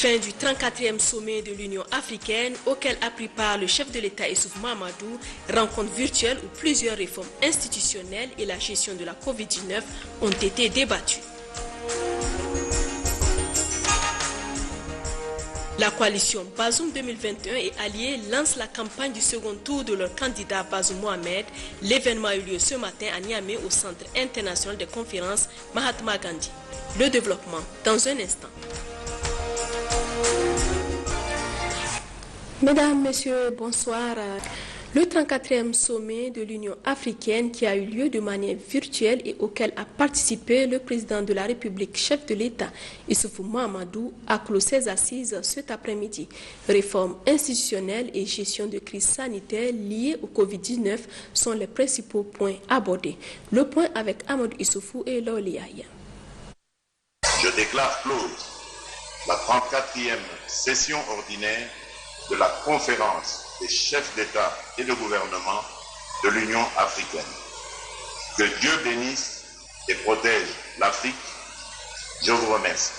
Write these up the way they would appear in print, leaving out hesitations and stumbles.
Fin du 34e sommet de l'Union africaine auquel a pris part le chef de l'État Issoufou Mahamadou, rencontre virtuelle où plusieurs réformes institutionnelles et la gestion de la Covid-19 ont été débattues. La coalition Bazoum 2021 et alliés lancent la campagne du second tour de leur candidat Bazoum Mohamed. L'événement a eu lieu ce matin à Niamey au Centre international de conférences Mahatma Gandhi. Le développement dans un instant. Mesdames, Messieurs, bonsoir. Le 34e sommet de l'Union africaine qui a eu lieu de manière virtuelle et auquel a participé le président de la République, chef de l'État, Issoufou Mahamadou, a clos ses assises cet après-midi. Réformes institutionnelles et gestion de crise sanitaire liées au Covid-19 sont les principaux points abordés. Le point avec Amadou Issoufou et Loliaï. Je déclare close la 34e session ordinaire de la conférence des chefs d'État et de gouvernement de l'Union africaine. Que Dieu bénisse et protège l'Afrique. Je vous remercie.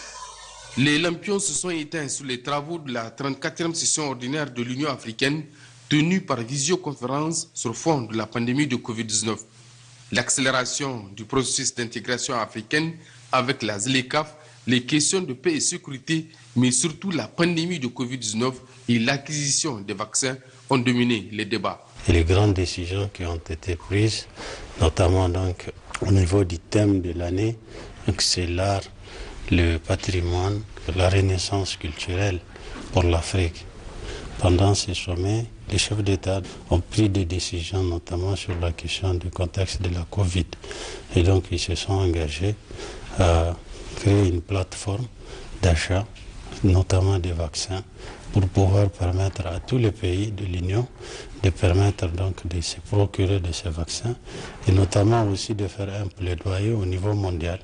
Les lampions se sont éteints sous les travaux de la 34e session ordinaire de l'Union africaine tenue par visioconférence sur fond de la pandémie de Covid-19. L'accélération du processus d'intégration africaine avec la ZLECAf, les questions de paix et sécurité, mais surtout la pandémie de Covid-19 et l'acquisition des vaccins ont dominé les débats. Et les grandes décisions qui ont été prises, notamment donc au niveau du thème de l'année, c'est l'art, le patrimoine, la renaissance culturelle pour l'Afrique. Pendant ces sommets, les chefs d'État ont pris des décisions, notamment sur la question du contexte de la Covid. Et donc, ils se sont engagés à créer une plateforme d'achat, notamment des vaccins, pour pouvoir permettre à tous les pays de l'Union de permettre donc de se procurer de ces vaccins et notamment aussi de faire un plaidoyer au niveau mondial.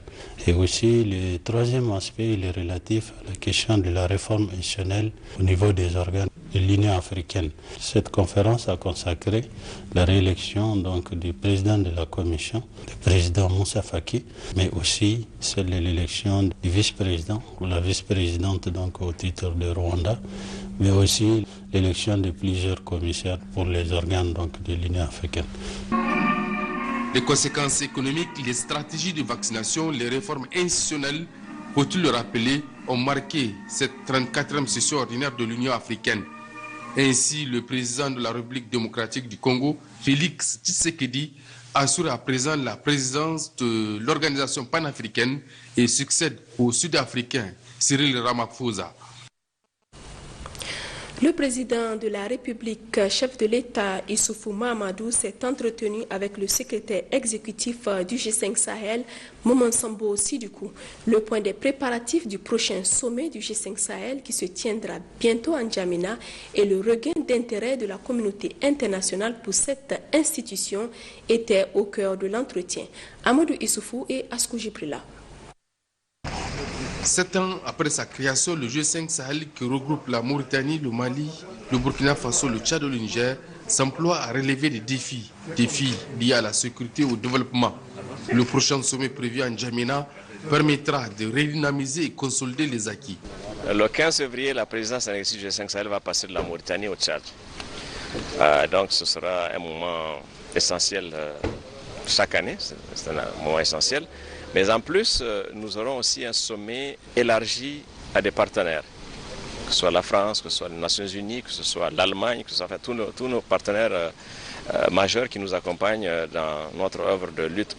Et aussi le troisième aspect, il est relatif à la question de la réforme institutionnelle au niveau des organes de l'Union africaine. Cette conférence a consacré la réélection donc du président de la Commission, le président Moussa Faki, mais aussi celle de l'élection du vice-président ou la vice-présidente donc au titre de Rwanda, mais aussi l'élection de plusieurs commissaires pour les organes donc, de l'Union africaine. Les conséquences économiques, les stratégies de vaccination, les réformes institutionnelles, faut-il le rappeler, ont marqué cette 34e session ordinaire de l'Union africaine. Ainsi, le président de la République démocratique du Congo, Félix Tshisekedi, assure à présent la présidence de l'organisation panafricaine et succède au Sud-Africain Cyril Ramaphosa. Le président de la République, chef de l'État Issoufou Mahamadou, s'est entretenu avec le secrétaire exécutif du G5 Sahel, Maman Sambo Sidoukou. Le point des préparatifs du prochain sommet du G5 Sahel qui se tiendra bientôt en N'Djamena et le regain d'intérêt de la communauté internationale pour cette institution était au cœur de l'entretien. Amadou Issoufou et Askou Jibrila. 7 ans après sa création, le G5 Sahel qui regroupe la Mauritanie, le Mali, le Burkina Faso, le Tchad et le Niger s'emploie à relever des défis liés à la sécurité et au développement. Le prochain sommet prévu en N'Djamena permettra de redynamiser et consolider les acquis. Le 15 février, la présidence en exercice du G5 Sahel va passer de la Mauritanie au Tchad. Donc ce sera un moment essentiel chaque année, c'est un moment essentiel. Mais en plus, nous aurons aussi un sommet élargi à des partenaires, que ce soit la France, que ce soit les Nations Unies, que ce soit l'Allemagne, que ce soit tous nos partenaires majeurs qui nous accompagnent dans notre œuvre de lutte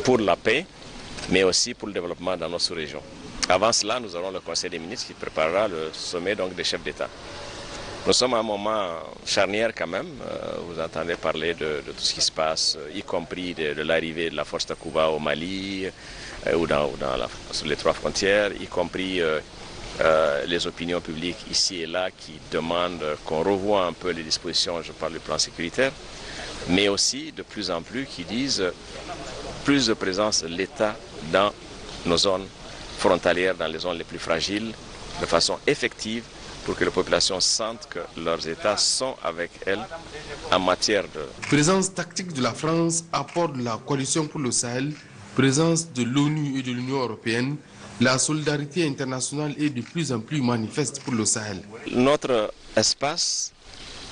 pour la paix, mais aussi pour le développement dans nos sous-régions. Avant cela, nous aurons le Conseil des ministres qui préparera le sommet donc, des chefs d'État. Nous sommes à un moment charnière quand même. Vous entendez parler de tout ce qui se passe, y compris de l'arrivée de la force Takuba au Mali ou sur les 3 frontières, y compris les opinions publiques ici et là qui demandent qu'on revoie un peu les dispositions, je parle du plan sécuritaire, mais aussi de plus en plus qui disent plus de présence de l'État dans nos zones frontalières, dans les zones les plus fragiles, de façon effective, pour que les populations sentent que leurs États sont avec elles en matière de... Présence tactique de la France, apport de la coalition pour le Sahel, présence de l'ONU et de l'Union européenne, La solidarité internationale est de plus en plus manifeste pour le Sahel. Notre espace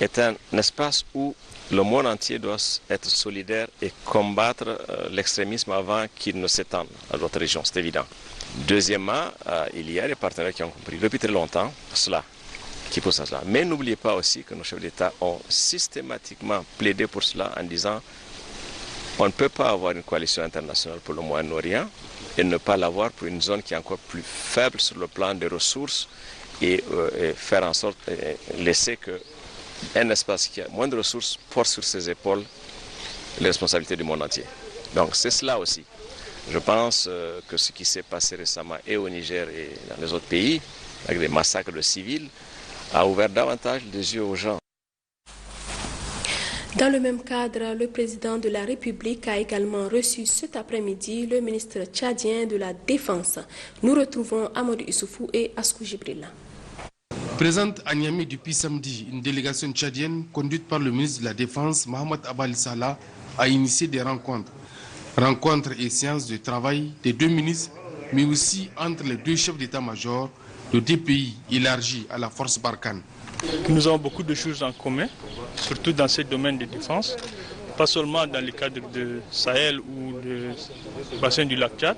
est un espace où le monde entier doit être solidaire et combattre l'extrémisme avant qu'il ne s'étende à d'autres régions, c'est évident. Deuxièmement, il y a des partenaires qui ont compris depuis très longtemps cela, qui poussent à cela. Mais n'oubliez pas aussi que nos chefs d'État ont systématiquement plaidé pour cela en disant on ne peut pas avoir une coalition internationale pour le Moyen-Orient et ne pas l'avoir pour une zone qui est encore plus faible sur le plan des ressources et faire en sorte de laisser qu'un espace qui a moins de ressources porte sur ses épaules les responsabilités du monde entier. Donc c'est cela aussi. Je pense que ce qui s'est passé récemment et au Niger et dans les autres pays, avec des massacres de civils, a ouvert davantage les yeux aux gens. Dans le même cadre, le président de la République a également reçu cet après-midi le ministre tchadien de la Défense. Nous retrouvons Amadou Issoufou et Askou Jibrila. Présente à Niamey depuis samedi, une délégation tchadienne conduite par le ministre de la Défense, Mohamed Abal Salah, a initié des rencontres. Rencontres et séances de travail des deux ministres, mais aussi entre les deux chefs d'état-major de deux pays élargis à la force Barkhane. Nous avons beaucoup de choses en commun, surtout dans ce domaine de défense, pas seulement dans le cadre de Sahel ou du bassin du lac Tchad.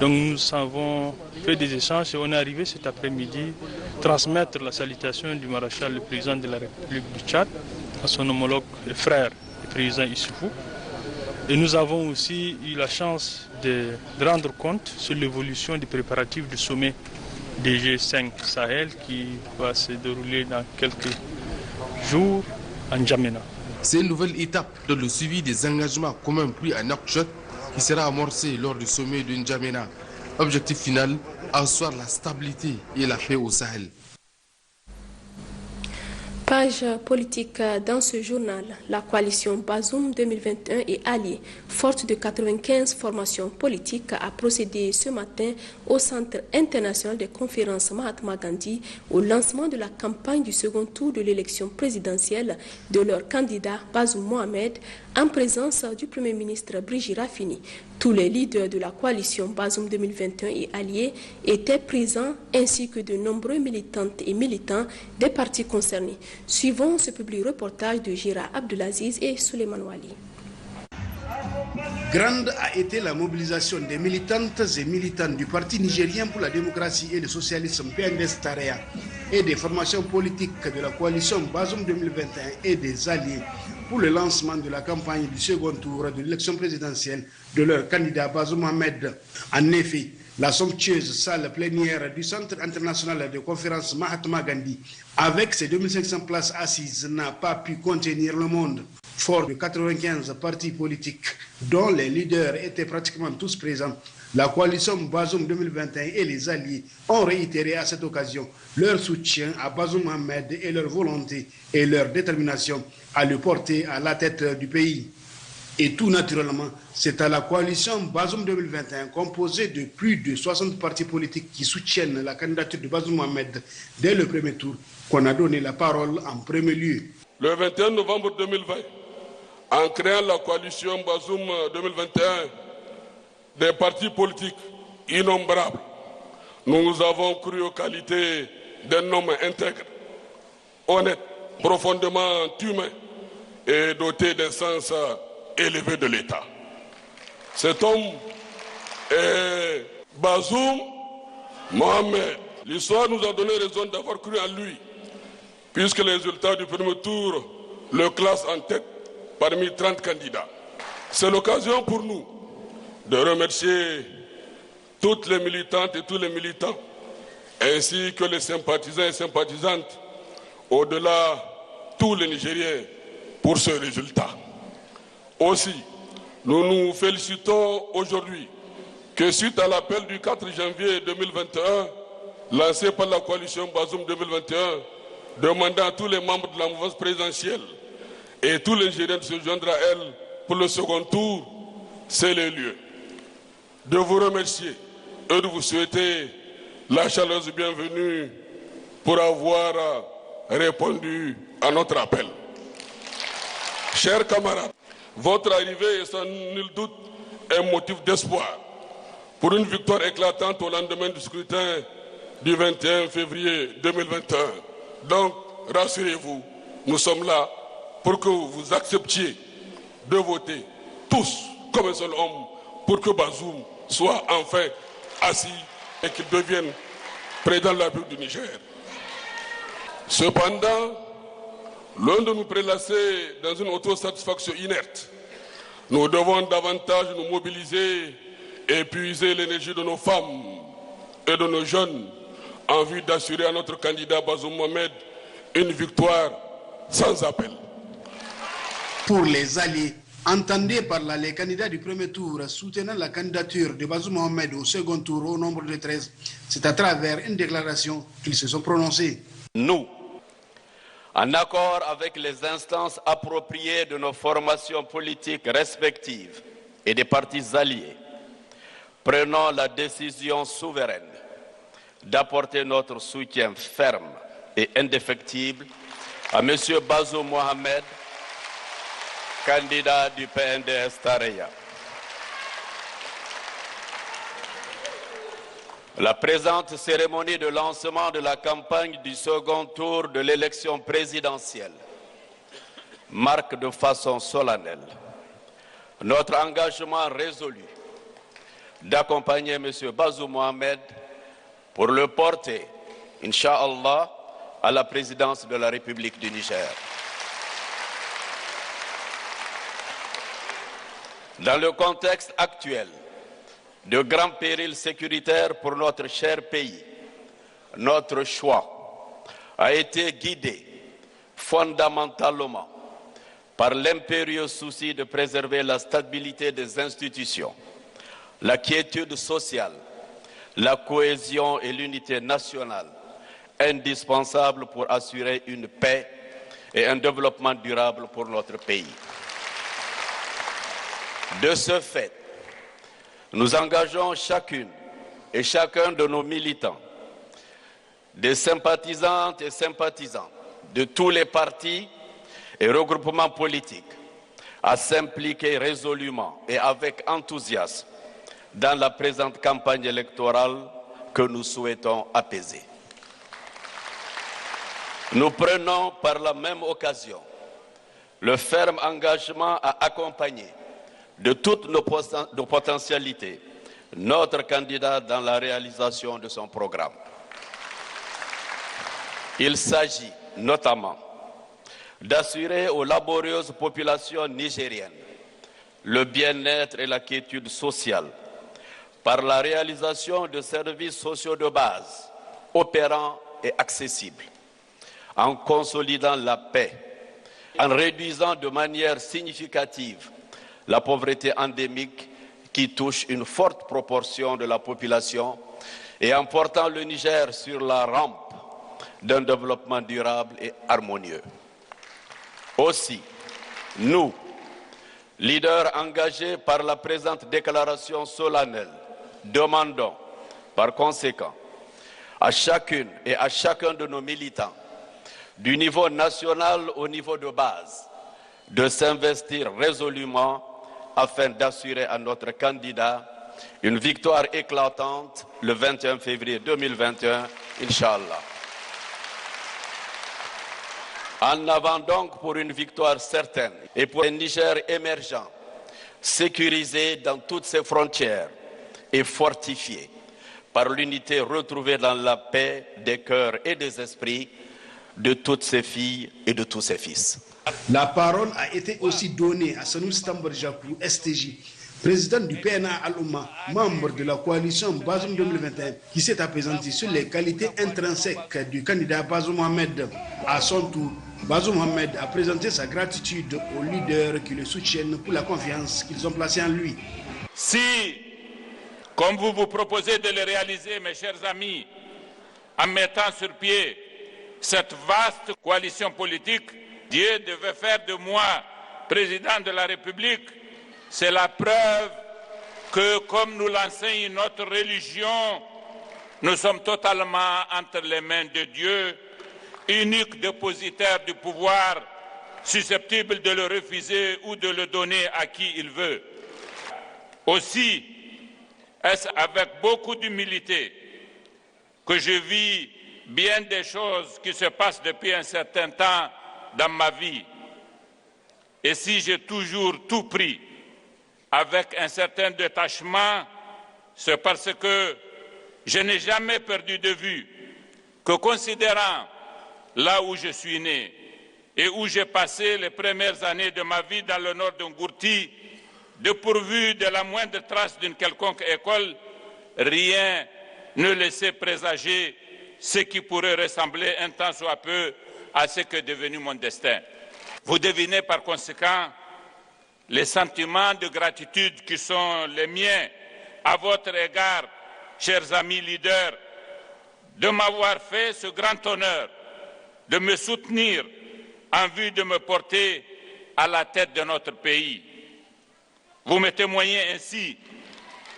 Donc nous avons fait des échanges et on est arrivé cet après-midi transmettre la salutation du maréchal, le président de la République du Tchad, à son homologue et frère, le président Issoufou. Et nous avons aussi eu la chance de rendre compte sur l'évolution des préparatifs du sommet des G5 Sahel qui va se dérouler dans quelques jours en N'Djamena. C'est une nouvelle étape dans le suivi des engagements communs pris à Nouakchott qui sera amorcé lors du sommet de N'Djamena. Objectif final, asseoir la stabilité et la paix au Sahel. Page politique dans ce journal. La coalition Bazoum 2021 est alliée. Forte de 95 formations politiques, a procédé ce matin au Centre international des conférences Mahatma Gandhi au lancement de la campagne du second tour de l'élection présidentielle de leur candidat Bazoum Mohamed en présence du Premier ministre Brigitte Raffini. Tous les leaders de la coalition Bazoum 2021 et alliés étaient présents ainsi que de nombreux militantes et militants des partis concernés. Suivons ce public reportage de Gira Abdelaziz et Suleiman Wali. Grande a été la mobilisation des militantes et militants du Parti nigérien pour la démocratie et le socialisme PNDS-Tarea et des formations politiques de la coalition Bazoum 2021 et des alliés pour le lancement de la campagne du second tour de l'élection présidentielle de leur candidat Bazoum Mohamed. En effet, la somptueuse salle plénière du Centre international de conférences Mahatma Gandhi, avec ses 2500 places assises, n'a pas pu contenir le monde. Fort de 95 partis politiques, dont les leaders étaient pratiquement tous présents, la coalition Bazoum 2021 et les alliés ont réitéré à cette occasion leur soutien à Bazoum Mohamed et leur volonté et leur détermination à le porter à la tête du pays. Et tout naturellement, c'est à la coalition Bazoum 2021, composée de plus de 60 partis politiques qui soutiennent la candidature de Bazoum Mohamed dès le premier tour, qu'on a donné la parole en premier lieu. Le 21 novembre 2020, en créant la coalition Bazoum 2021, des partis politiques innombrables, nous avons cru aux qualités d'un homme intègre, honnête, profondément humain et doté d'un sens élevé de l'État. Cet homme est Bazoum Mohamed. L'histoire nous a donné raison d'avoir cru en lui, puisque les résultats du premier tour le classent en tête parmi 30 candidats. C'est l'occasion pour nous de remercier toutes les militantes et tous les militants, ainsi que les sympathisants et sympathisantes, au-delà tous les Nigériens, pour ce résultat. Aussi, nous nous félicitons aujourd'hui que suite à l'appel du 4 janvier 2021, lancé par la coalition Bazoum 2021, demandant à tous les membres de la mouvance présidentielle et tous les Nigériens de se joindre à elle pour le second tour, c'est le lieu de vous remercier et de vous souhaiter la chaleureuse bienvenue pour avoir répondu à notre appel. Chers camarades, votre arrivée est sans nul doute un motif d'espoir pour une victoire éclatante au lendemain du scrutin du 21 février 2021. Donc, rassurez-vous, nous sommes là pour que vous acceptiez de voter tous comme un seul homme pour que Bazoum soit enfin assis et qu'il devienne président de la République du Niger. Cependant, loin de nous prélasser dans une autosatisfaction inerte, nous devons davantage nous mobiliser et puiser l'énergie de nos femmes et de nos jeunes en vue d'assurer à notre candidat Bazoum Mohamed une victoire sans appel. Pour les alliés, entendez par là les candidats du premier tour soutenant la candidature de Bazoum Mohamed au second tour au nombre de 13. C'est à travers une déclaration qu'ils se sont prononcés. Nous, en accord avec les instances appropriées de nos formations politiques respectives et des partis alliés, prenons la décision souveraine d'apporter notre soutien ferme et indéfectible à M. Bazoum Mohamed, candidat du PNDS Tareya. La présente cérémonie de lancement de la campagne du second tour de l'élection présidentielle marque de façon solennelle notre engagement résolu d'accompagner M. Bazoum Mohamed pour le porter, Inch'Allah, à la présidence de la République du Niger. Dans le contexte actuel de grands périls sécuritaires pour notre cher pays, notre choix a été guidé fondamentalement par l'impérieux souci de préserver la stabilité des institutions, la quiétude sociale, la cohésion et l'unité nationale, indispensables pour assurer une paix et un développement durable pour notre pays. De ce fait, nous engageons chacune et chacun de nos militants, des sympathisantes et sympathisants de tous les partis et regroupements politiques, à s'impliquer résolument et avec enthousiasme dans la présente campagne électorale que nous souhaitons apaiser. Nous prenons par la même occasion le ferme engagement à accompagner de toutes nos potentialités notre candidat dans la réalisation de son programme. Il s'agit notamment d'assurer aux laborieuses populations nigériennes le bien-être et la quiétude sociale par la réalisation de services sociaux de base opérants et accessibles, en consolidant la paix, en réduisant de manière significative la pauvreté endémique qui touche une forte proportion de la population et en portant le Niger sur la rampe d'un développement durable et harmonieux. Aussi, nous, leaders engagés par la présente déclaration solennelle, demandons par conséquent à chacune et à chacun de nos militants, du niveau national au niveau de base, de s'investir résolument afin d'assurer à notre candidat une victoire éclatante le 21 février 2021, Inch'Allah. En avant donc pour une victoire certaine et pour un Niger émergent, sécurisé dans toutes ses frontières et fortifié par l'unité retrouvée dans la paix des cœurs et des esprits de toutes ses filles et de tous ses fils. La parole a été aussi donnée à Sanoussi Tambarjakou, STJ, président du PNA Al-Oumma, membre de la coalition Bazoum 2021, qui s'est apaisanti sur les qualités intrinsèques du candidat Bazoum Mohamed. À son tour, Bazoum Mohamed a présenté sa gratitude aux leaders qui le soutiennent pour la confiance qu'ils ont placée en lui. Si, comme vous vous proposez de le réaliser, mes chers amis, en mettant sur pied cette vaste coalition politique, Dieu devait faire de moi président de la République. C'est la preuve que, comme nous l'enseigne notre religion, nous sommes totalement entre les mains de Dieu, unique dépositaire du pouvoir, susceptible de le refuser ou de le donner à qui il veut. Aussi, Est-ce avec beaucoup d'humilité que je vis bien des choses qui se passent depuis un certain temps dans ma vie? Et si j'ai toujours tout pris avec un certain détachement, c'est parce que je n'ai jamais perdu de vue que, considérant là où je suis né et où j'ai passé les premières années de ma vie dans le nord de Ngourti, dépourvu de la moindre trace d'une quelconque école, rien ne laissait présager ce qui pourrait ressembler un tant soit peu à ce qu'est devenu mon destin. Vous devinez par conséquent les sentiments de gratitude qui sont les miens à votre égard, chers amis leaders, de m'avoir fait ce grand honneur de me soutenir en vue de me porter à la tête de notre pays. Vous me témoignez ainsi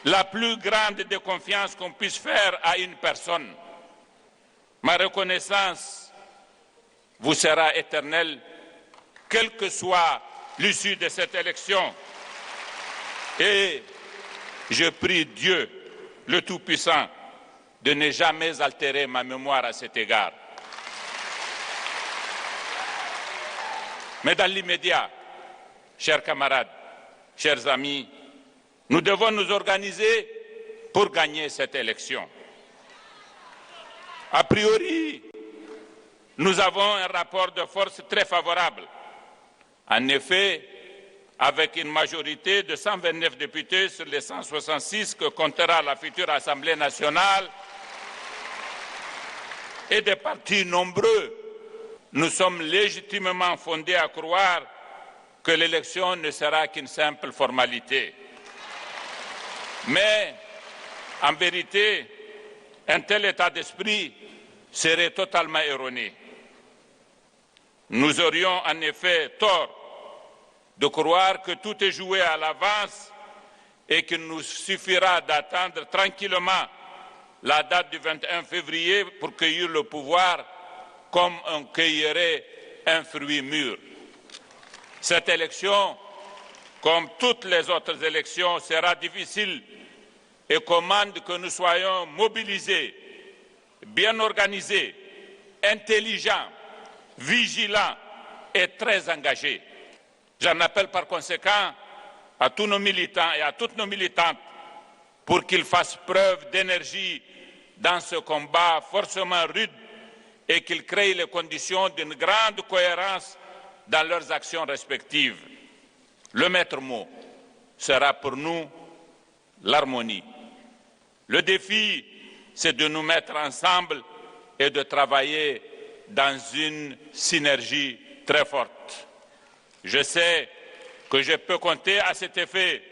la plus grande des confiances qu'on puisse faire à une personne. Ma reconnaissance vous sera éternelle, quelle que soit l'issue de cette élection. Et je prie Dieu, le Tout-Puissant, de ne jamais altérer ma mémoire à cet égard. Mais dans l'immédiat, chers camarades, chers amis, nous devons nous organiser pour gagner cette élection. A priori, nous avons un rapport de force très favorable. En effet, avec une majorité de 129 députés sur les 166 que comptera la future Assemblée nationale et des partis nombreux, nous sommes légitimement fondés à croire que l'élection ne sera qu'une simple formalité. Mais, en vérité, un tel état d'esprit serait totalement erroné. Nous aurions en effet tort de croire que tout est joué à l'avance et qu'il nous suffira d'attendre tranquillement la date du 21 février pour cueillir le pouvoir comme on cueillerait un fruit mûr. Cette élection, comme toutes les autres élections, sera difficile et commande que nous soyons mobilisés, bien organisés, intelligents, vigilants et très engagés. J'en appelle par conséquent à tous nos militants et à toutes nos militantes pour qu'ils fassent preuve d'énergie dans ce combat forcément rude et qu'ils créent les conditions d'une grande cohérence dans leurs actions respectives. Le maître mot sera pour nous l'harmonie. Le défi, c'est de nous mettre ensemble et de travailler dans une synergie très forte. Je sais que je peux compter à cet effet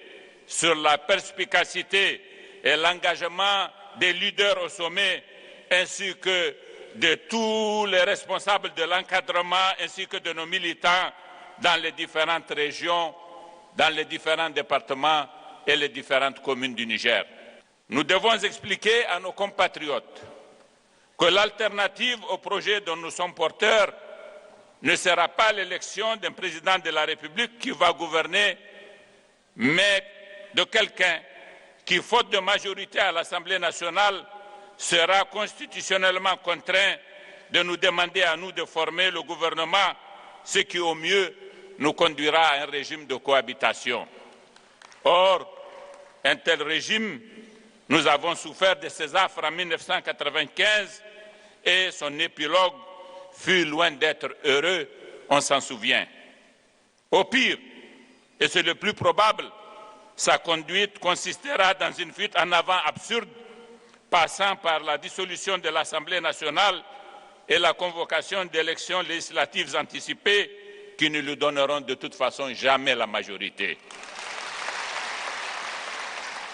sur la perspicacité et l'engagement des leaders au sommet, ainsi que de tous les responsables de l'encadrement, ainsi que de nos militants dans les différentes régions, dans les différents départements et les différentes communes du Niger. Nous devons expliquer à nos compatriotes que l'alternative au projet dont nous sommes porteurs ne sera pas l'élection d'un président de la République qui va gouverner, mais de quelqu'un qui, faute de majorité à l'Assemblée nationale, sera constitutionnellement contraint de nous demander à nous de former le gouvernement, ce qui au mieux nous conduira à un régime de cohabitation. Or, un tel régime, nous avons souffert de ses affres en 1995 et son épilogue fut loin d'être heureux, on s'en souvient. Au pire, et c'est le plus probable, sa conduite consistera dans une fuite en avant absurde, passant par la dissolution de l'Assemblée nationale et la convocation d'élections législatives anticipées qui ne lui donneront de toute façon jamais la majorité.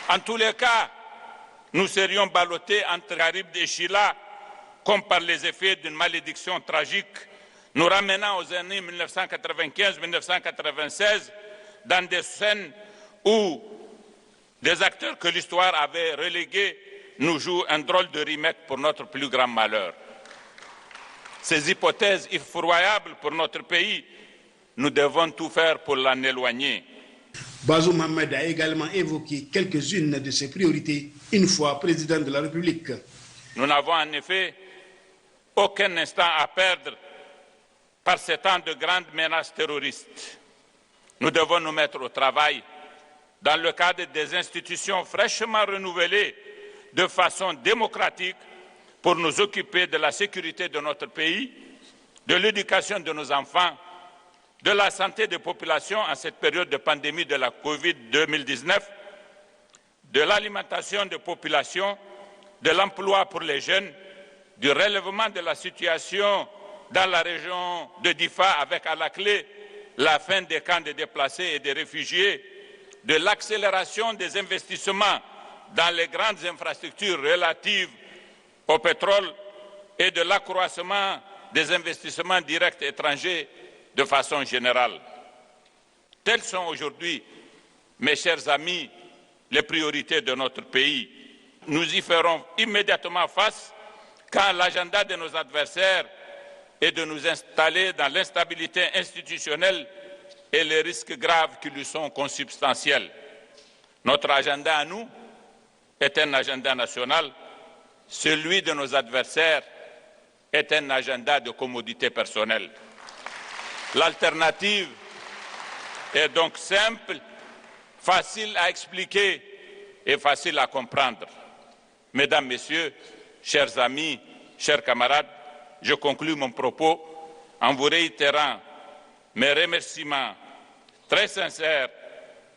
En tous les cas, nous serions ballottés entre Garib et Chila, comme par les effets d'une malédiction tragique, nous ramenant aux années 1995-1996, dans des scènes où des acteurs que l'histoire avait relégués nous jouent un drôle de remake pour notre plus grand malheur. Ces hypothèses effroyables pour notre pays, nous devons tout faire pour l'en éloigner. Bazoum Mohamed a également évoqué quelques-unes de ses priorités une fois président de la République. Nous n'avons en effet aucun instant à perdre par ces temps de grandes menaces terroristes. Nous devons nous mettre au travail dans le cadre des institutions fraîchement renouvelées de façon démocratique pour nous occuper de la sécurité de notre pays, de l'éducation de nos enfants, de la santé des populations en cette période de pandémie de la Covid-2019, de l'alimentation des populations, de l'emploi pour les jeunes, du relèvement de la situation dans la région de Difa avec à la clé la fin des camps de déplacés et des réfugiés, de l'accélération des investissements dans les grandes infrastructures relatives au pétrole et de l'accroissement des investissements directs étrangers de façon générale. Telles sont aujourd'hui, mes chers amis, les priorités de notre pays. Nous y ferons immédiatement face quand l'agenda de nos adversaires est de nous installer dans l'instabilité institutionnelle et les risques graves qui lui sont consubstantiels. Notre agenda à nous est un agenda national, celui de nos adversaires est un agenda de commodité personnelle. L'alternative est donc simple, facile à expliquer et facile à comprendre. Mesdames, Messieurs, chers amis, chers camarades, je conclus mon propos en vous réitérant mes remerciements très sincères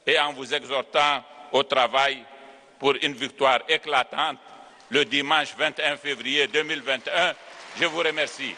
et en vous exhortant au travail pour une victoire éclatante le dimanche 21 février 2021. Je vous remercie.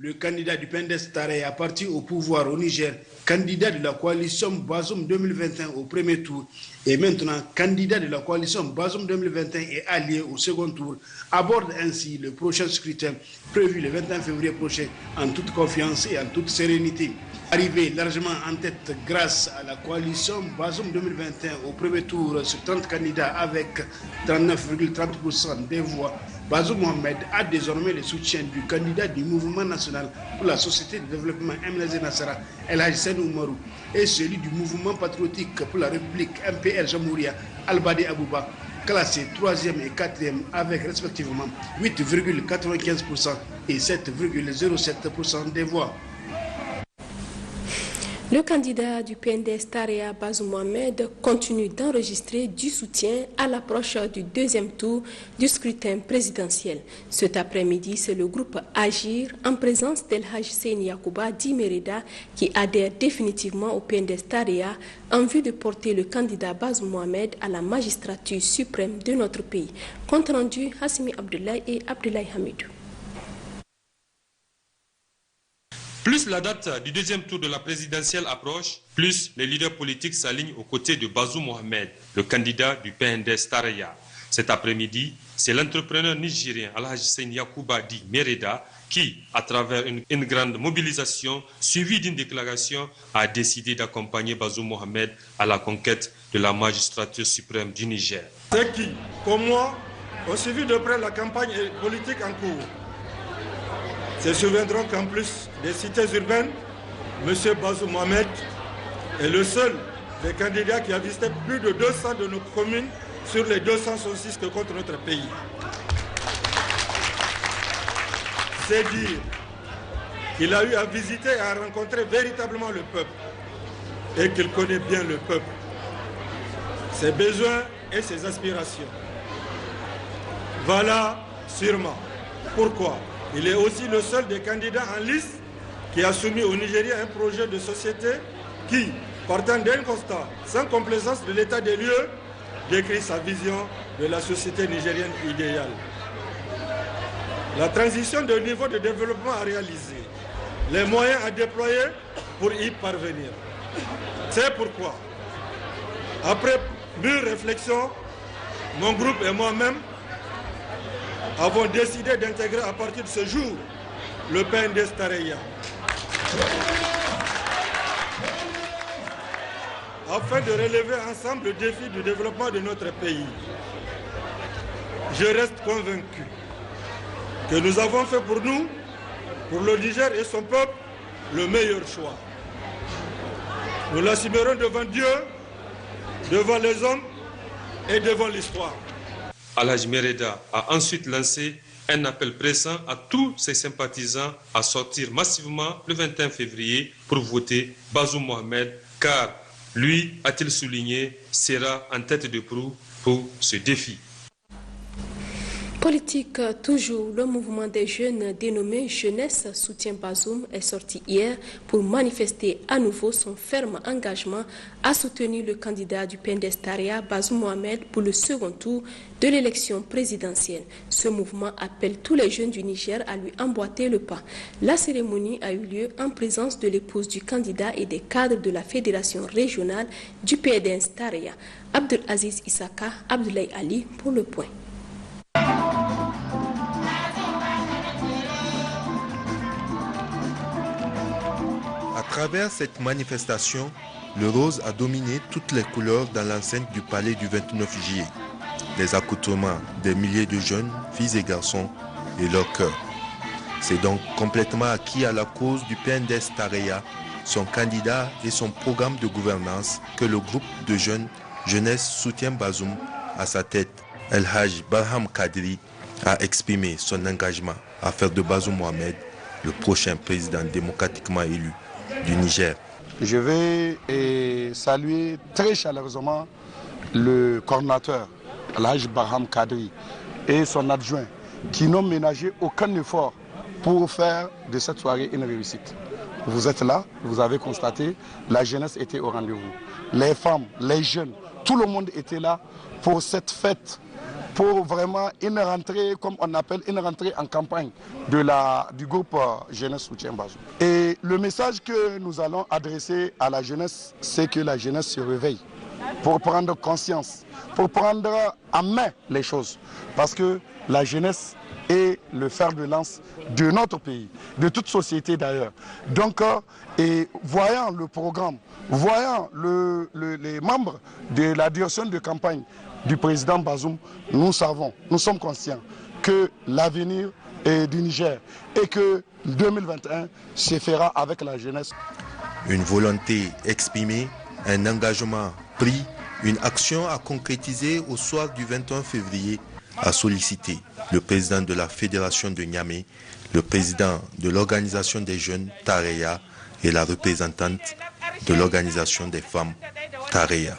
Le candidat du PNDS Taraya, parti au pouvoir au Niger, candidat de la coalition Bazoum 2021 au premier tour et maintenant candidat de la coalition Bazoum 2021 et allié au second tour, aborde ainsi le prochain scrutin prévu le 21 février prochain en toute confiance et en toute sérénité. Arrivé largement en tête grâce à la coalition Bazoum 2021 au premier tour sur 30 candidats avec 39,30% des voix, Bazoum Mohamed a désormais le soutien du candidat du mouvement national pour la société de développement MNZ Nassara, El Hajsen Oumarou, et celui du mouvement patriotique pour la République MPR Jamouria, Al-Badi Abouba, classés 3e et 4e avec respectivement 8,95% et 7,07% des voix. Le candidat du PNDS Taraya, Bazoum Mohamed, continue d'enregistrer du soutien à l'approche du deuxième tour du scrutin présidentiel. Cet après-midi, c'est le groupe Agir, en présence d'El Hajsen Yacouba d'Imerida, qui adhère définitivement au PNDS Taraya en vue de porter le candidat Bazoum Mohamed à la magistrature suprême de notre pays. Compte rendu, Hassimi Abdoulaye et Abdoulaye Hamidou. Plus la date du deuxième tour de la présidentielle approche, plus les leaders politiques s'alignent aux côtés de Bazoum Mohamed, le candidat du PNDS Taraya. Cet après-midi, c'est l'entrepreneur nigérien Al Hajsen Yacouba Di Mereda qui, à travers une grande mobilisation suivie d'une déclaration, a décidé d'accompagner Bazoum Mohamed à la conquête de la magistrature suprême du Niger. Ceux qui, comme moi, ont suivi de près la campagne politique en cours se souviendront qu'en plus des cités urbaines, M. Bazoum Mohamed est le seul des candidats qui a visité plus de 200 de nos communes sur les 266 que compte notre pays. C'est dire qu'il a eu à visiter et à rencontrer véritablement le peuple et qu'il connaît bien le peuple, ses besoins et ses aspirations. Voilà sûrement pourquoi il est aussi le seul des candidats en liste qui a soumis au Nigeria un projet de société qui, partant d'un constat sans complaisance de l'état des lieux, décrit sa vision de la société nigérienne idéale. La transition de niveau de développement à réaliser, les moyens à déployer pour y parvenir. C'est pourquoi, après mûre réflexion, mon groupe et moi-même avons décidé d'intégrer à partir de ce jour le PNDS Taraya, afin de relever ensemble le défi du développement de notre pays. Je reste convaincu que nous avons fait pour nous pour le Niger et son peuple, le meilleur choix. Nous l'assumerons devant Dieu, devant les hommes et devant l'histoire. Alhaji Mereda a ensuite lancé un appel pressant à tous ses sympathisants à sortir massivement le 21 février pour voter Bazoum Mohamed, car lui, a-t-il souligné, sera en tête de proue pour ce défi. Politique toujours, le mouvement des jeunes dénommé Jeunesse Soutien Bazoum est sorti hier pour manifester à nouveau son ferme engagement à soutenir le candidat du PNDS-Taraya, Bazoum Mohamed, pour le second tour de l'élection présidentielle. Ce mouvement appelle tous les jeunes du Niger à lui emboîter le pas. La cérémonie a eu lieu en présence de l'épouse du candidat et des cadres de la fédération régionale du PNDS-Taraya. Abdelaziz Issaka, Abdoulaye Ali pour le point. À travers cette manifestation, le rose a dominé toutes les couleurs dans l'enceinte du palais du 29 juillet. Les accoutrements des milliers de jeunes, filles et garçons, et leur cœur. C'est donc complètement acquis à la cause du PNDS-Taraya, son candidat et son programme de gouvernance que le groupe de jeunes Jeunesse Soutien Bazoum, à sa tête, El Haj Barham Kadri, a exprimé son engagement à faire de Bazoum Mohamed le prochain président démocratiquement élu du Niger. Je vais saluer très chaleureusement le coordinateur, Alhaji Barham Kadri, et son adjoint, qui n'ont ménagé aucun effort pour faire de cette soirée une réussite. Vous êtes là, vous avez constaté, la jeunesse était au rendez-vous. Les femmes, les jeunes, tout le monde était là pour cette fête, pour vraiment une rentrée, comme on appelle une rentrée en campagne du groupe Jeunesse Soutien Bazoum. Et le message que nous allons adresser à la jeunesse, c'est que la jeunesse se réveille pour prendre conscience, pour prendre en main les choses. Parce que la jeunesse est le fer de lance de notre pays, de toute société d'ailleurs. Donc, voyant le programme, voyant les membres de la direction de campagne du président Bazoum, nous sommes conscients que l'avenir est du Niger et que 2021 se fera avec la jeunesse. Une volonté exprimée, un engagement pris, une action à concrétiser au soir du 21 février a sollicité le président de la Fédération de Niamey, le président de l'organisation des jeunes Taraya et la représentante de l'organisation des femmes Taraya.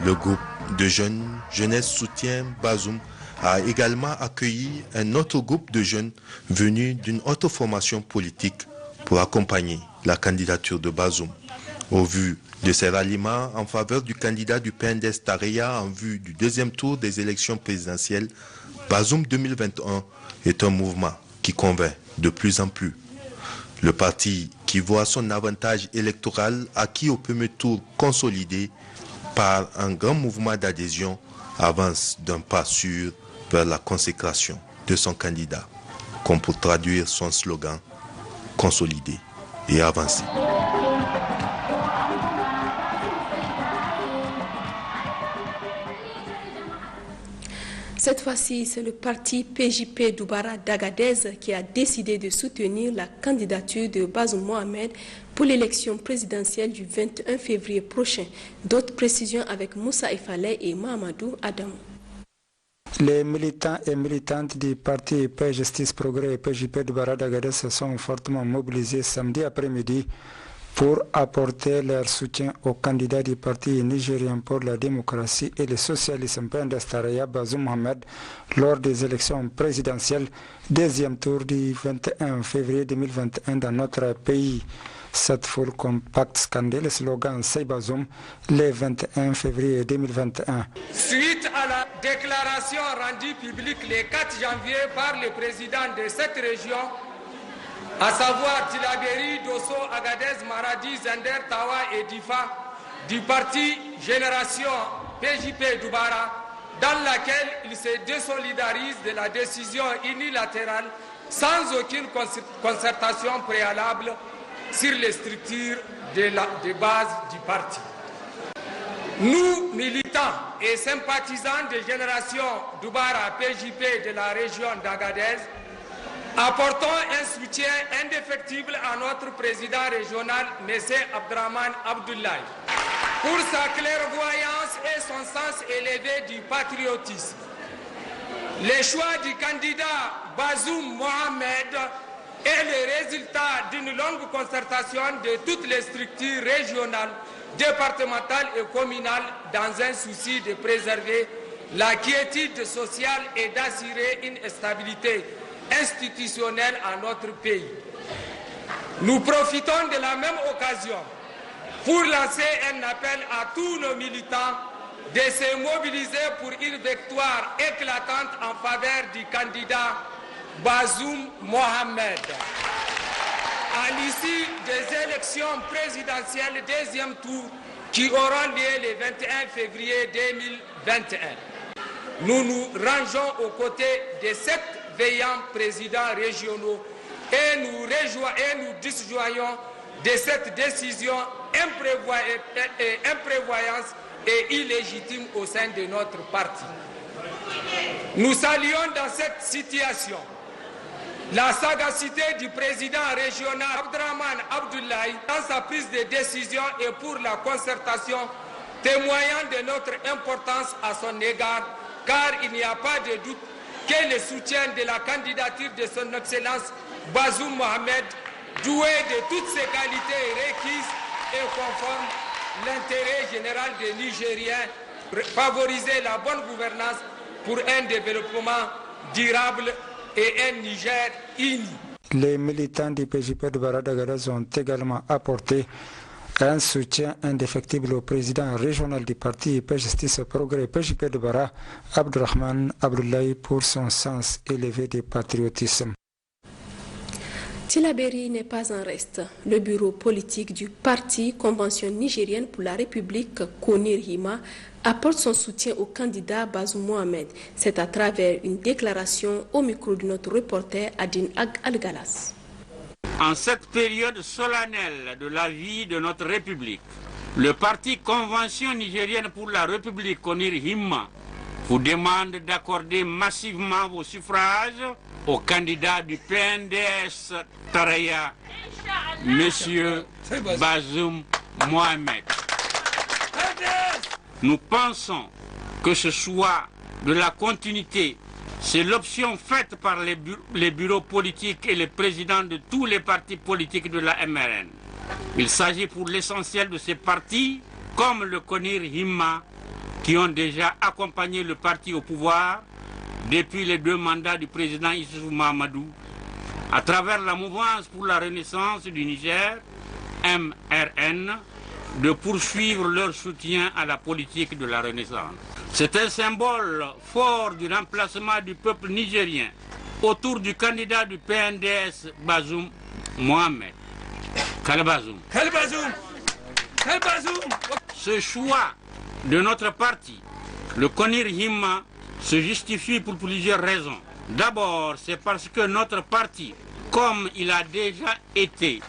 Le groupe de jeunes Jeunesse Soutien Bazoum a également accueilli un autre groupe de jeunes venus d'une autre formation politique pour accompagner la candidature de Bazoum. Au vu de ces ralliements en faveur du candidat du PNDS-Taraya en vue du deuxième tour des élections présidentielles, Bazoum 2021 est un mouvement qui convainc de plus en plus. Le parti qui voit son avantage électoral acquis au premier tour consolidé par un grand mouvement d'adhésion avance d'un pas sûr vers la consécration de son candidat, comme pour traduire son slogan « Consolider et avancer ». Cette fois-ci, c'est le parti PJP Doubara d'Agadez qui a décidé de soutenir la candidature de Bazoum Mohamed pour l'élection présidentielle du 21 février prochain. D'autres précisions avec Moussa Efaleh et Mahamadou Adam. Les militants et militantes du parti Paix, Justice, Progrès et PJP Doubara d'Agadez se sont fortement mobilisés samedi après-midi pour apporter leur soutien au candidat du parti nigérien pour la démocratie et le socialisme PNDS-Taraya, Bazoum Mohamed, lors des élections présidentielles, deuxième tour du 21 février 2021 dans notre pays. Cette foule compacte scandait le slogan C'est Bazoum le 21 février 2021. Suite à la déclaration rendue publique le 4 janvier par le président de cette région, à savoir Tilaberi, Dosso, Agadez, Maradi, Zender, Tawa et Difa, du parti Génération PJP Doubara, dans laquelle il se désolidarise de la décision unilatérale sans aucune concertation préalable sur les structures de base du parti. Nous, militants et sympathisants de Génération Doubara PJP de la région d'Agadez, Apportons un soutien indéfectible à notre président régional, M. Abdrahman Abdoulaye, pour sa clairvoyance et son sens élevé du patriotisme. Le choix du candidat Bazoum Mohamed est le résultat d'une longue concertation de toutes les structures régionales, départementales et communales dans un souci de préserver la quiétude sociale et d'assurer une stabilité institutionnelle à notre pays. Nous profitons de la même occasion pour lancer un appel à tous nos militants de se mobiliser pour une victoire éclatante en faveur du candidat Bazoum Mohamed. À l'issue des élections présidentielles deuxième tour qui auront lieu le 21 février 2021, nous nous rangeons aux côtés de 7 veillants présidents régionaux et nous disjoignons de cette décision imprévoyance et illégitime au sein de notre parti. Nous saluons dans cette situation la sagacité du président régional Abdrahman Abdoulaye dans sa prise de décision et pour la concertation, témoignant de notre importance à son égard, car il n'y a pas de doute que le soutien de la candidature de son Excellence Bazoum Mohamed, doué de toutes ses qualités requises et conforme l'intérêt général des Nigériens, favoriser la bonne gouvernance pour un développement durable et un Niger uni. Les militants du PJP de Baradagadas ont également apporté un soutien indéfectible au président régional du parti Paix Justice Progrès PJP de Bara, Abdrahman Abdoulaye, pour son sens élevé du patriotisme. Tillabéri n'est pas en reste. Le bureau politique du parti Convention nigérienne pour la République, Konir Hima, apporte son soutien au candidat Bazoum Mohamed. C'est à travers une déclaration au micro de notre reporter Adine Al-Galas. En cette période solennelle de la vie de notre République, le parti Convention nigérienne pour la République, Konir Hima, vous demande d'accorder massivement vos suffrages au candidat du PNDS Taraya, M. Bazoum Mohamed. Nous pensons que ce choix de la continuité, c'est l'option faite par les bureaux politiques et les présidents de tous les partis politiques de la MRN. Il s'agit pour l'essentiel de ces partis, comme le Konir Hima, qui ont déjà accompagné le parti au pouvoir depuis les 2 mandats du président Issoufou Mahamadou, à travers la mouvance pour la renaissance du Niger, MRN, de poursuivre leur soutien à la politique de la renaissance. C'est un symbole fort du remplacement du peuple nigérien autour du candidat du PNDS, Bazoum Mohamed. Kalbazoum. Ce choix de notre parti, le Konir Hima, se justifie pour plusieurs raisons. D'abord, c'est parce que notre parti, comme il a déjà été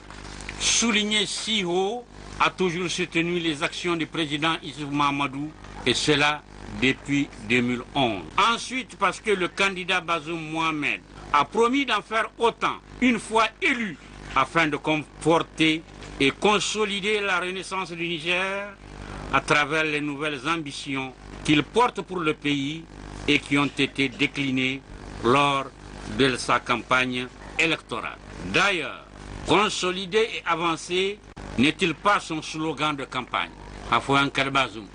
souligné si haut, a toujours soutenu les actions du président Issoufou Mahamadou, et cela depuis 2011. Ensuite, parce que le candidat Bazoum Mohamed a promis d'en faire autant une fois élu, afin de conforter et consolider la renaissance du Niger à travers les nouvelles ambitions qu'il porte pour le pays et qui ont été déclinées lors de sa campagne électorale. D'ailleurs, consolider et avancer n'est-il pas son slogan de campagne? Afouan Kalbazoum.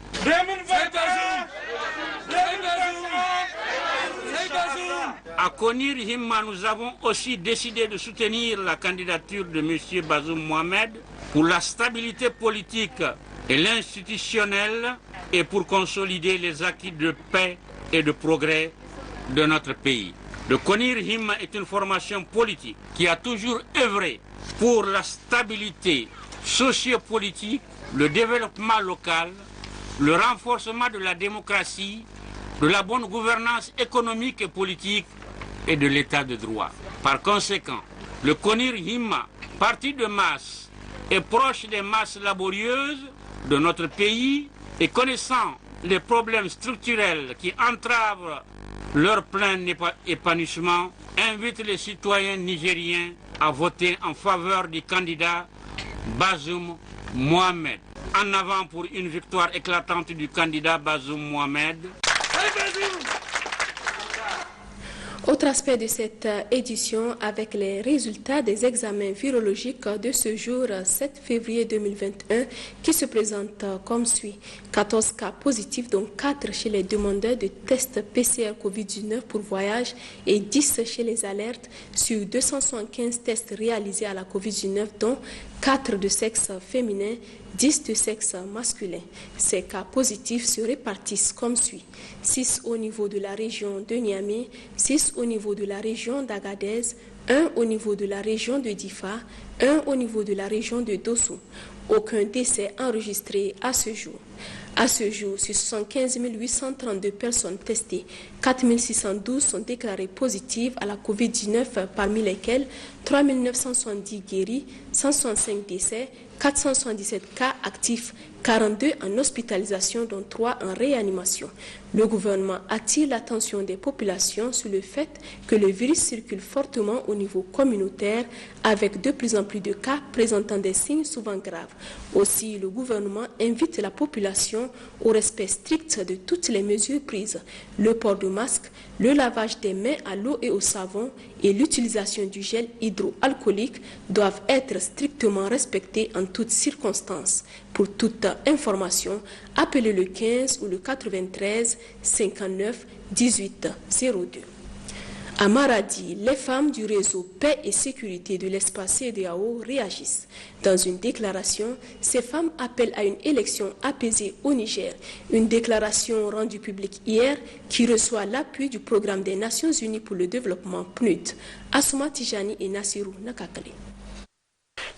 À Konir Hima, nous avons aussi décidé de soutenir la candidature de M. Bazoum Mohamed pour la stabilité politique et l'institutionnelle et pour consolider les acquis de paix et de progrès de notre pays. Le Konir Hima est une formation politique qui a toujours œuvré pour la stabilité sociopolitique, le développement local, le renforcement de la démocratie, de la bonne gouvernance économique et politique et de l'état de droit. Par conséquent, le Konir Hima, parti de masse, est proche des masses laborieuses de notre pays et connaissant les problèmes structurels qui entravent leur plein épanouissement, invite les citoyens nigériens à voter en faveur du candidat Bazoum Mohamed. En avant pour une victoire éclatante du candidat Bazoum Mohamed. Autre aspect de cette édition avec les résultats des examens virologiques de ce jour 7 février 2021 qui se présentent comme suit. 14 cas positifs dont 4 chez les demandeurs de tests PCR Covid-19 pour voyage et 10 chez les alertes sur 275 tests réalisés à la Covid-19 dont 4 de sexe féminin, 10 de sexe masculin. Ces cas positifs se répartissent comme suit. 6 au niveau de la région de Niamey, 6 au niveau de la région d'Agadez, 1 au niveau de la région de Difa, 1 au niveau de la région de Dossou. Aucun décès enregistré à ce jour. À ce jour, sur 75 832 personnes testées, 4 612 sont déclarées positives à la COVID-19, parmi lesquelles 3 970 guéris, 165 décès, 477 cas actifs, 42 en hospitalisation, dont 3 en réanimation. Le gouvernement attire l'attention des populations sur le fait que le virus circule fortement au niveau communautaire avec de plus en plus de cas présentant des signes souvent graves. Aussi, le gouvernement invite la population au respect strict de toutes les mesures prises. Le port de masque, le lavage des mains à l'eau et au savon et l'utilisation du gel hydroalcoolique doivent être strictement respectés en toutes circonstances. Pour toute information, appelez le 15 ou le 93 59 18 02. À Maradi, les femmes du réseau Paix et Sécurité de l'espace CEDEAO réagissent. Dans une déclaration, ces femmes appellent à une élection apaisée au Niger. Une déclaration rendue publique hier qui reçoit l'appui du Programme des Nations Unies pour le développement PNUD. Assouma Tijani et Nassirou Nakakale.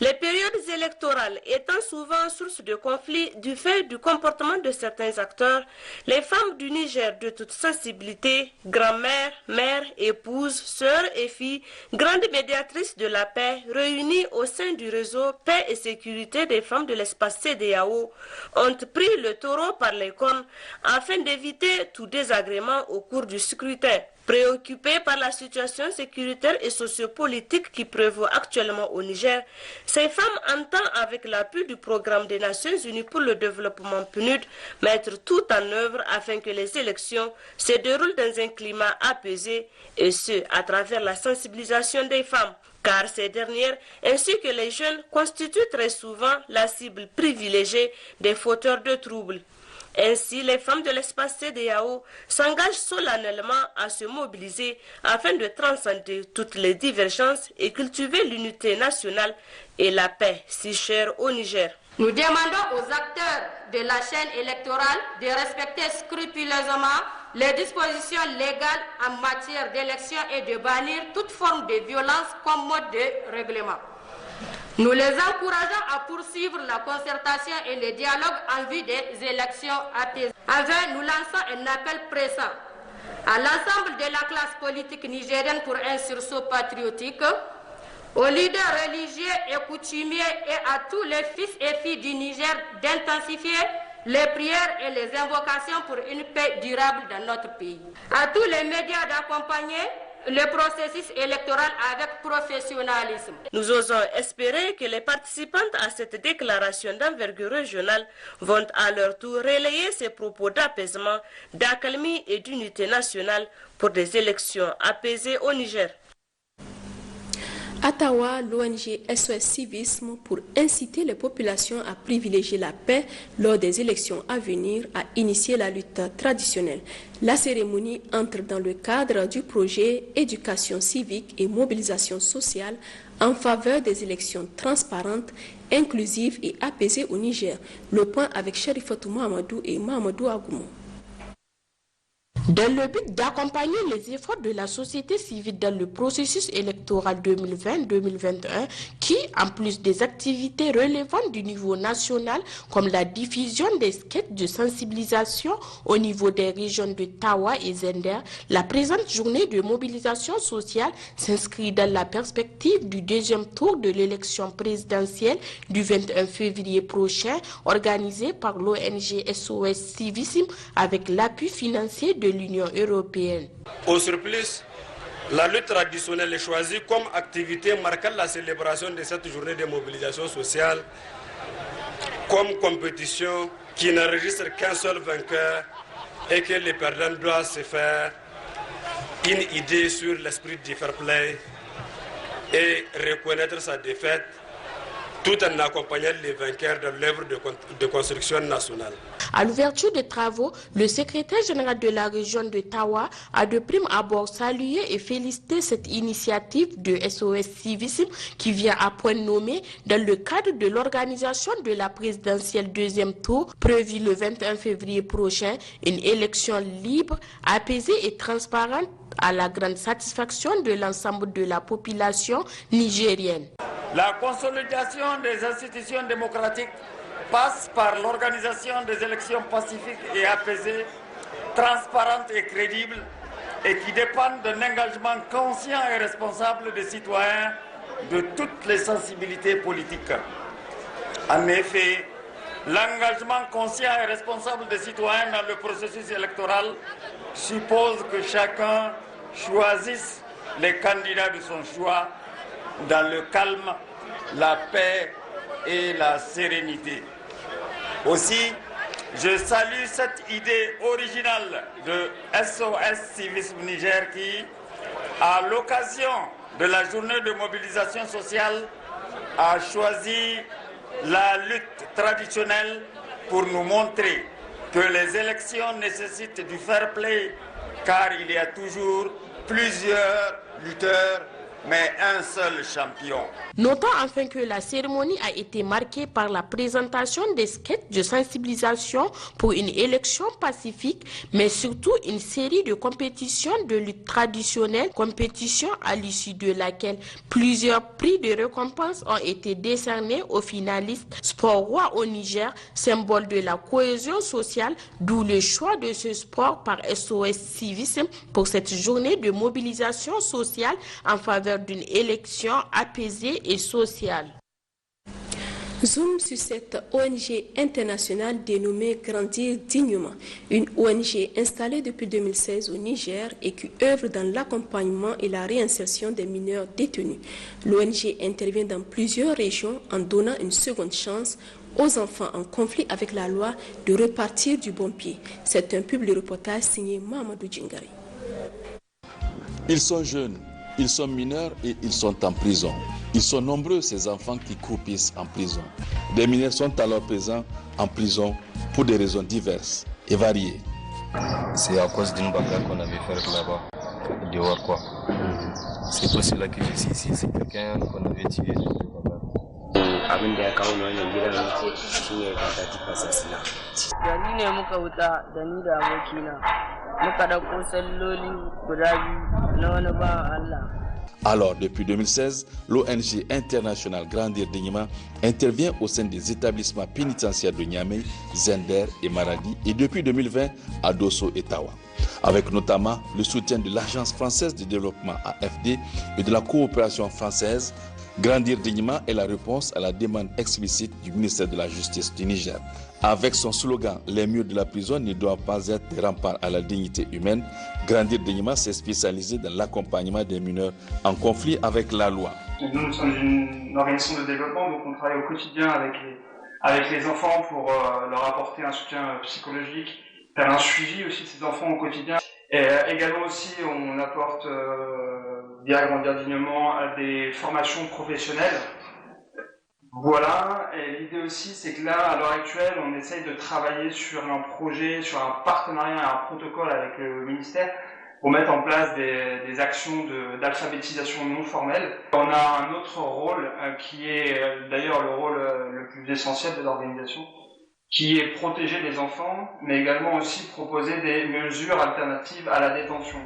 Les périodes électorales étant souvent source de conflits du fait du comportement de certains acteurs, les femmes du Niger de toute sensibilité, grand-mères, mères, épouses, sœurs et filles, grandes médiatrices de la paix, réunies au sein du réseau Paix et Sécurité des femmes de l'espace CEDEAO, ont pris le taureau par les cornes afin d'éviter tout désagrément au cours du scrutin. Préoccupées par la situation sécuritaire et sociopolitique qui prévaut actuellement au Niger, ces femmes entendent, avec l'appui du Programme des Nations Unies pour le développement PNUD, mettre tout en œuvre afin que les élections se déroulent dans un climat apaisé, et ce, à travers la sensibilisation des femmes. Car ces dernières, ainsi que les jeunes, constituent très souvent la cible privilégiée des fauteurs de troubles. Ainsi, les femmes de l'espace CEDEAO s'engagent solennellement à se mobiliser afin de transcender toutes les divergences et cultiver l'unité nationale et la paix si chère au Niger. Nous demandons aux acteurs de la chaîne électorale de respecter scrupuleusement les dispositions légales en matière d'élection et de bannir toute forme de violence comme mode de règlement. Nous les encourageons à poursuivre la concertation et le dialogue en vue des élections apaisées. Enfin, nous lançons un appel pressant à l'ensemble de la classe politique nigérienne pour un sursaut patriotique, aux leaders religieux et coutumiers et à tous les fils et filles du Niger d'intensifier les prières et les invocations pour une paix durable dans notre pays. À tous les médias d'accompagner le processus électoral avec professionnalisme. Nous osons espérer que les participantes à cette déclaration d'envergure régionale vont à leur tour relayer ces propos d'apaisement, d'accalmie et d'unité nationale pour des élections apaisées au Niger. À Tawa, l'ONG SOS Civisme, pour inciter les populations à privilégier la paix lors des élections à venir, a initié la lutte traditionnelle. La cérémonie entre dans le cadre du projet Éducation civique et mobilisation sociale en faveur des élections transparentes, inclusives et apaisées au Niger. Le point avec Cherifatou Mahamadou et Mahamadou Agoumou. Dans le but d'accompagner les efforts de la société civile dans le processus électoral 2020-2021 qui, en plus des activités relevantes du niveau national comme la diffusion des sketchs de sensibilisation au niveau des régions de Tawa et Zender, la présente journée de mobilisation sociale s'inscrit dans la perspective du deuxième tour de l'élection présidentielle du 21 février prochain organisée par l'ONG SOS Civisme avec l'appui financier de l'Union européenne. Au surplus, la lutte traditionnelle est choisie comme activité marquant la célébration de cette journée de mobilisation sociale comme compétition qui n'enregistre qu'un seul vainqueur et que les perdants doivent se faire une idée sur l'esprit du fair play et reconnaître sa défaite tout en accompagnant les vainqueurs dans l'œuvre de construction nationale. À l'ouverture des travaux, le secrétaire général de la région de Tawa a de prime abord salué et félicité cette initiative de SOS Civisme qui vient à point nommé dans le cadre de l'organisation de la présidentielle deuxième tour prévue le 21 février prochain, une élection libre, apaisée et transparente à la grande satisfaction de l'ensemble de la population nigérienne. La consolidation des institutions démocratiques passe par l'organisation des élections pacifiques et apaisées, transparentes et crédibles, et qui dépendent d'un engagement conscient et responsable des citoyens de toutes les sensibilités politiques. En effet, l'engagement conscient et responsable des citoyens dans le processus électoral suppose que chacun choisisse les candidats de son choix dans le calme, la paix et la sérénité. Aussi, je salue cette idée originale de SOS Civisme Niger qui, à l'occasion de la journée de mobilisation sociale, a choisi la lutte traditionnelle pour nous montrer que les élections nécessitent du fair play car il y a toujours plusieurs lutteurs mais un seul champion. Notons enfin que la cérémonie a été marquée par la présentation des sketchs de sensibilisation pour une élection pacifique, mais surtout une série de compétitions de lutte traditionnelle, compétition à l'issue de laquelle plusieurs prix de récompense ont été décernés aux finalistes. Sport roi au Niger, symbole de la cohésion sociale, d'où le choix de ce sport par SOS Civisme pour cette journée de mobilisation sociale en faveur d'une élection apaisée et sociale. Zoom sur cette ONG internationale dénommée Grandir dignement, une ONG installée depuis 2016 au Niger et qui œuvre dans l'accompagnement et la réinsertion des mineurs détenus. L'ONG intervient dans plusieurs régions en donnant une seconde chance aux enfants en conflit avec la loi de repartir du bon pied. C'est un public reportage signé Mamadou Djingari. Ils sont jeunes. Ils sont mineurs et ils sont en prison. Ils sont nombreux ces enfants qui croupissent en prison. Des mineurs sont alors présents en prison pour des raisons diverses et variées. C'est à cause d'une bagarre qu'on avait fait là-bas, dehors quoi. C'est pour cela que je suis ici, c'est quelqu'un qu'on avait tué. Alors, depuis 2016, l'ONG internationale Grandir dignement intervient au sein des établissements pénitentiaires de Niamey, Zender et Maradi et depuis 2020 à Dosso et Tawa. Avec notamment le soutien de l'Agence française de développement AFD et de la coopération française, Grandir dignement est la réponse à la demande explicite du ministère de la Justice du Niger. Avec son slogan « Les murs de la prison ne doivent pas être des remparts à la dignité humaine », Grandir dignement s'est spécialisé dans l'accompagnement des mineurs en conflit avec la loi. Nous sommes une organisation de développement, donc on travaille au quotidien avec les enfants pour leur apporter un soutien psychologique, faire un suivi aussi de ces enfants au quotidien. Et également aussi, on apporte via Grandir dignement des formations professionnelles. Voilà, et l'idée aussi, c'est que là, à l'heure actuelle, on essaye de travailler sur un projet, sur un partenariat, un protocole avec le ministère pour mettre en place des actions d'alphabétisation non formelle. On a un autre rôle qui est d'ailleurs le rôle le plus essentiel de l'organisation, qui est protéger les enfants, mais également aussi proposer des mesures alternatives à la détention.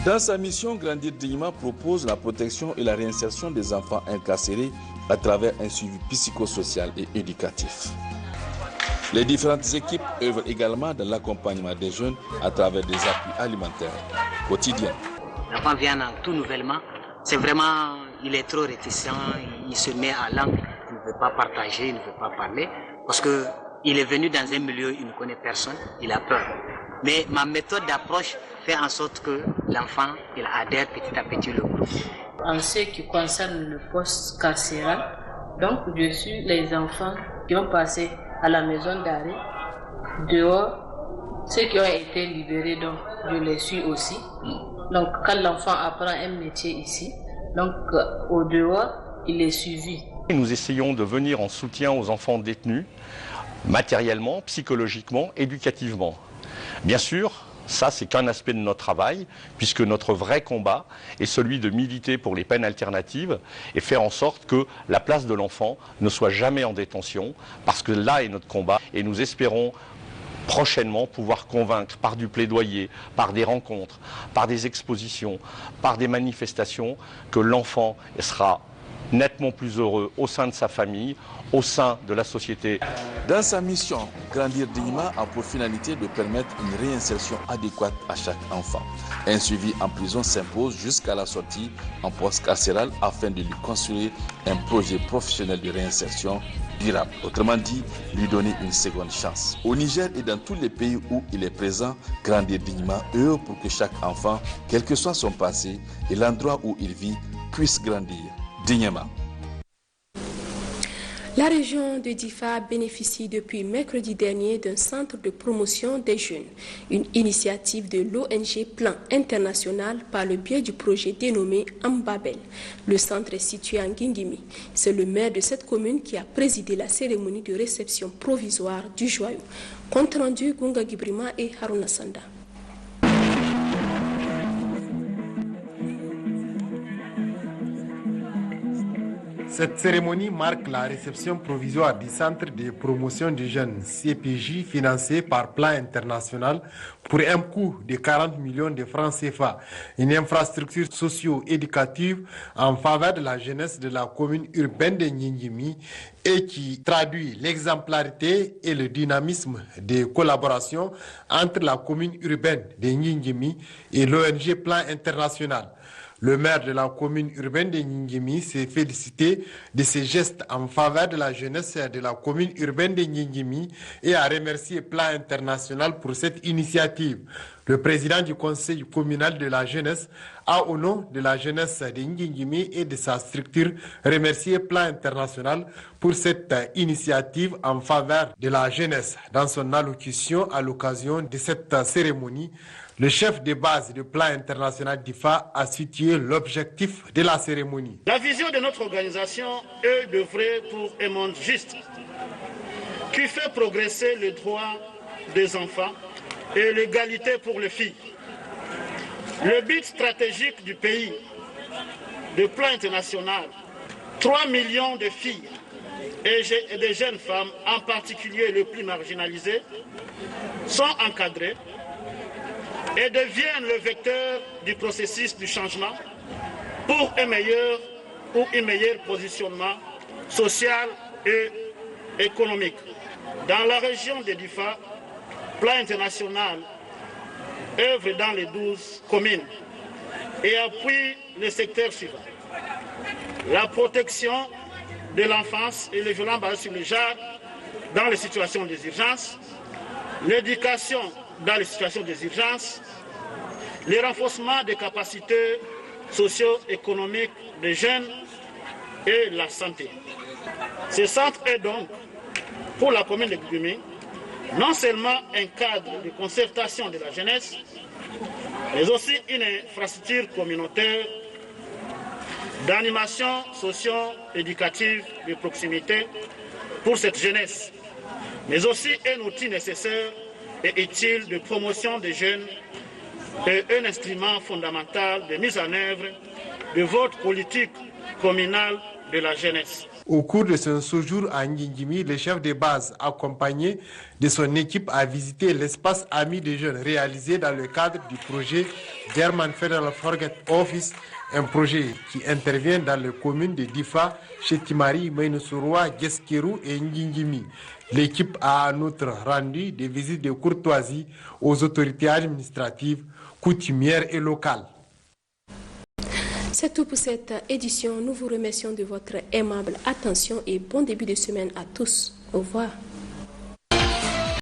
Dans sa mission, Grandir dignement propose la protection et la réinsertion des enfants incarcérés à travers un suivi psychosocial et éducatif. Les différentes équipes œuvrent également dans l'accompagnement des jeunes à travers des appuis alimentaires quotidiens. L'enfant vient tout nouvellement, c'est vraiment, il est trop réticent, il se met à l'angle, il ne veut pas partager, il ne veut pas parler, parce qu'il est venu dans un milieu, il ne connaît personne, il a peur. Mais ma méthode d'approche fait en sorte que l'enfant il adhère petit à petit au groupe. En ce qui concerne le poste carcéral, donc je suis les enfants qui ont passé à la maison d'arrêt. Dehors, ceux qui ont été libérés, donc je les suis aussi. Donc quand l'enfant apprend un métier ici, donc au dehors, il est suivi. Nous essayons de venir en soutien aux enfants détenus, matériellement, psychologiquement, éducativement. Bien sûr, ça c'est qu'un aspect de notre travail, puisque notre vrai combat est celui de militer pour les peines alternatives et faire en sorte que la place de l'enfant ne soit jamais en détention, parce que là est notre combat et nous espérons prochainement pouvoir convaincre par du plaidoyer, par des rencontres, par des expositions, par des manifestations, que l'enfant sera nettement plus heureux au sein de sa famille, au sein de la société. Dans sa mission, Grandir dignement a pour finalité de permettre une réinsertion adéquate à chaque enfant. Un suivi en prison s'impose jusqu'à la sortie en poste carcéral afin de lui construire un projet professionnel de réinsertion durable. Autrement dit, lui donner une seconde chance. Au Niger et dans tous les pays où il est présent, Grandir dignement œuvre pour que chaque enfant, quel que soit son passé et l'endroit où il vit, puisse grandir dignement. La région de Difa bénéficie depuis mercredi dernier d'un centre de promotion des jeunes, une initiative de l'ONG Plan International par le biais du projet dénommé Ambabel. Le centre est situé en Guingimi. C'est le maire de cette commune qui a présidé la cérémonie de réception provisoire du joyau. Compte rendu Gunga Gibrima et Haruna Sanda. Cette cérémonie marque la réception provisoire du Centre de promotion des jeunes CPJ financé par Plan International pour un coût de 40 millions de francs CFA, une infrastructure socio-éducative en faveur de la jeunesse de la commune urbaine de Ngingimi et qui traduit l'exemplarité et le dynamisme de collaboration entre la commune urbaine de Ngingimi et l'ONG Plan International. Le maire de la commune urbaine de Ngingimi s'est félicité de ces gestes en faveur de la jeunesse de la commune urbaine de Ngingimi et a remercié Plan International pour cette initiative. Le président du conseil communal de la jeunesse a, au nom de la jeunesse de Ngingimi et de sa structure, remercié Plan International pour cette initiative en faveur de la jeunesse. Dans son allocution à l'occasion de cette cérémonie, le chef de base du Plan International d'IFA a situé l'objectif de la cérémonie. La vision de notre organisation est d'œuvrer pour un monde juste qui fait progresser les droits des enfants et l'égalité pour les filles. Le but stratégique du pays, de Plan International, 3 millions de filles et de jeunes femmes, en particulier les plus marginalisées, sont encadrées et deviennent le vecteur du processus du changement pour un meilleur positionnement social et économique. Dans la région de Difa, Plan International œuvre dans les 12 communes et appuie les secteurs suivants. La protection de l'enfance et les violences basées sur le genre dans les situations des urgences, l'éducation dans les situations des urgences, le renforcement des capacités socio-économiques des jeunes et la santé. Ce centre est donc, pour la commune de Ngingimi, non seulement un cadre de concertation de la jeunesse, mais aussi une infrastructure communautaire d'animation socio-éducative de proximité pour cette jeunesse, mais aussi un outil nécessaire et utile de promotion des jeunes et un instrument fondamental de mise en œuvre de votre politique communale de la jeunesse. Au cours de son séjour à Ngingimi, le chef de base, accompagné de son équipe, a visité l'espace Amis des jeunes réalisé dans le cadre du projet German Federal Forget Office, un projet qui intervient dans les communes de Difa, Chetimari, Mainoussouroua, Guesquerou et Ngingimi. L'équipe a en outre rendu des visites de courtoisie aux autorités administratives, coutumières et locales. C'est tout pour cette édition. Nous vous remercions de votre aimable attention et bon début de semaine à tous. Au revoir.